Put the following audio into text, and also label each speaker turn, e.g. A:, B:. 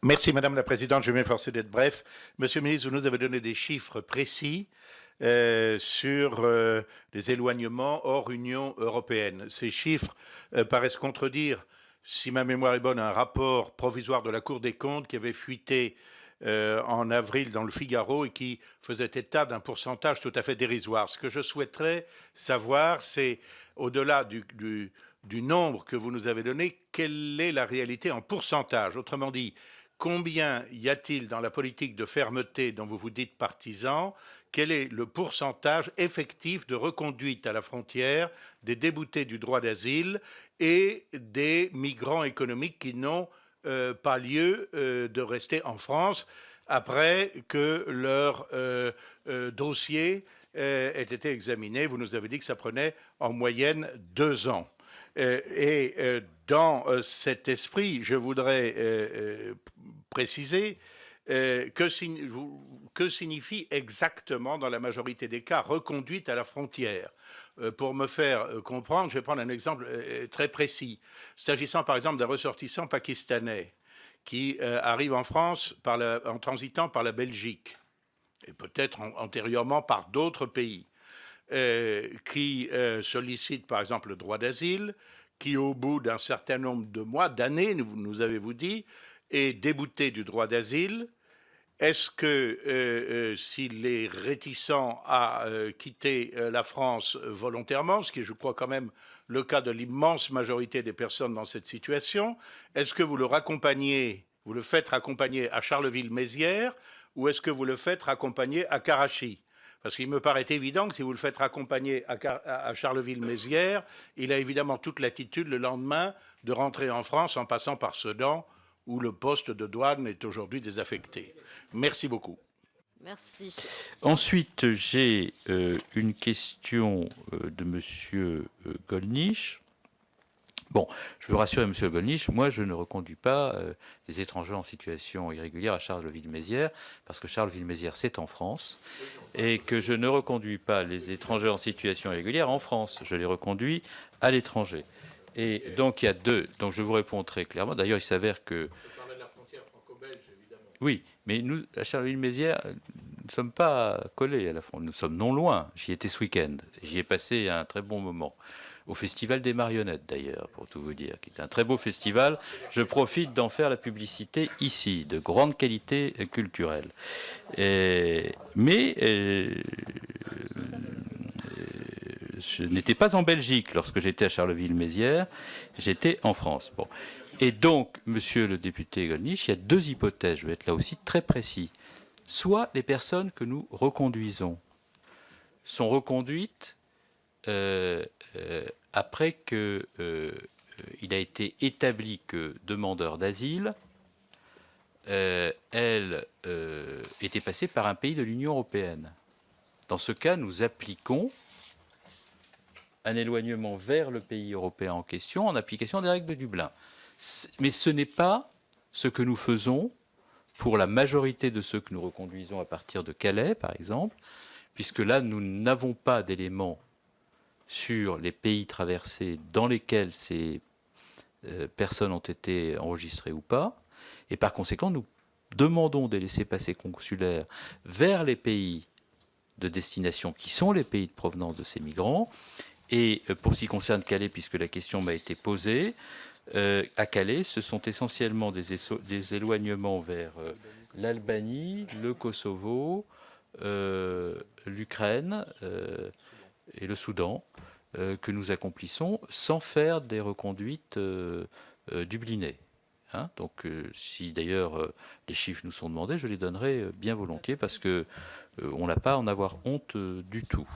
A: Merci Madame la Présidente, je vais m'efforcer d'être bref. Monsieur le ministre, vous nous avez donné des chiffres précis sur les éloignements hors Union européenne. Ces chiffres paraissent contredire, si ma mémoire est bonne, un rapport provisoire de la Cour des comptes qui avait fuité en avril dans le Figaro et qui faisait état d'un pourcentage tout à fait dérisoire. Ce que je souhaiterais savoir, c'est, au-delà du nombre que vous nous avez donné, quelle est la réalité en pourcentage? Autrement dit, combien y a-t-il dans la politique de fermeté dont vous vous dites partisan? Quel est le pourcentage effectif de reconduite à la frontière des déboutés du droit d'asile et des migrants économiques qui n'ont pas lieu de rester en France après que leur dossier ait été examiné? Vous nous avez dit que ça prenait en moyenne 2 ans. Dans cet esprit, je voudrais préciser que signifie exactement, dans la majorité des cas, reconduite à la frontière. Pour me faire comprendre, je vais prendre un exemple très précis. S'agissant par exemple d'un ressortissant pakistanais qui arrive en France en transitant par la Belgique, et peut-être antérieurement par d'autres pays, qui sollicite par exemple le droit d'asile, qui au bout d'un certain nombre de mois, d'années, nous avez-vous dit, est débouté du droit d'asile. Est-ce que s'il est réticent à quitter la France volontairement, ce qui est, je crois, quand même le cas de l'immense majorité des personnes dans cette situation, est-ce que vous le raccompagnez, vous le faites raccompagner à Charleville-Mézières ou est-ce que vous le faites raccompagner à Karachi? Parce qu'il me paraît évident que si vous le faites raccompagner à Charleville-Mézières, il a évidemment toute l'attitude le lendemain de rentrer en France en passant par Sedan, où le poste de douane est aujourd'hui désaffecté. Merci beaucoup.
B: Merci.
C: Ensuite, j'ai une question de M. Gollnisch. Bon, je veux rassurer M. Gollnisch, moi je ne reconduis pas les étrangers en situation irrégulière à Charleville-Mézières, parce que Charleville-Mézières c'est en France, et que je ne reconduis pas les étrangers en situation irrégulière en France, je les reconduis à l'étranger. Et donc il y a deux, donc je vous réponds très clairement, d'ailleurs il s'avère que...
A: Je parlais de la frontière franco-belge, évidemment.
C: Oui, mais nous, à Charleville-Mézières, nous ne sommes pas collés à la frontière, nous sommes non loin, j'y étais ce week-end, j'y ai passé un très bon moment. Au Festival des Marionnettes, d'ailleurs, pour tout vous dire, qui est un très beau festival. Je profite d'en faire la publicité ici, de grande qualité culturelle. Mais je n'étais pas en Belgique lorsque j'étais à Charleville-Mézières, j'étais en France. Bon. Et donc, monsieur le député Gollnisch, il y a deux hypothèses, je vais être là aussi très précis. Soit les personnes que nous reconduisons sont reconduites après qu'il a été établi que demandeur d'asile, elle était passée par un pays de l'Union européenne. Dans ce cas, nous appliquons un éloignement vers le pays européen en question en application des règles de Dublin. Mais ce n'est pas ce que nous faisons pour la majorité de ceux que nous reconduisons à partir de Calais, par exemple, puisque là, nous n'avons pas d'éléments sur les pays traversés dans lesquels ces personnes ont été enregistrées ou pas. Et par conséquent, nous demandons des laissez-passer consulaires vers les pays de destination qui sont les pays de provenance de ces migrants. Et pour ce qui concerne Calais, puisque la question m'a été posée, à Calais, ce sont essentiellement des éloignements vers l'Albanie, le Kosovo, l'Ukraine et le Soudan que nous accomplissons sans faire des reconduites dublinées. Hein, donc, si d'ailleurs les chiffres nous sont demandés, je les donnerai bien volontiers parce que on n'a pas à en avoir honte du tout.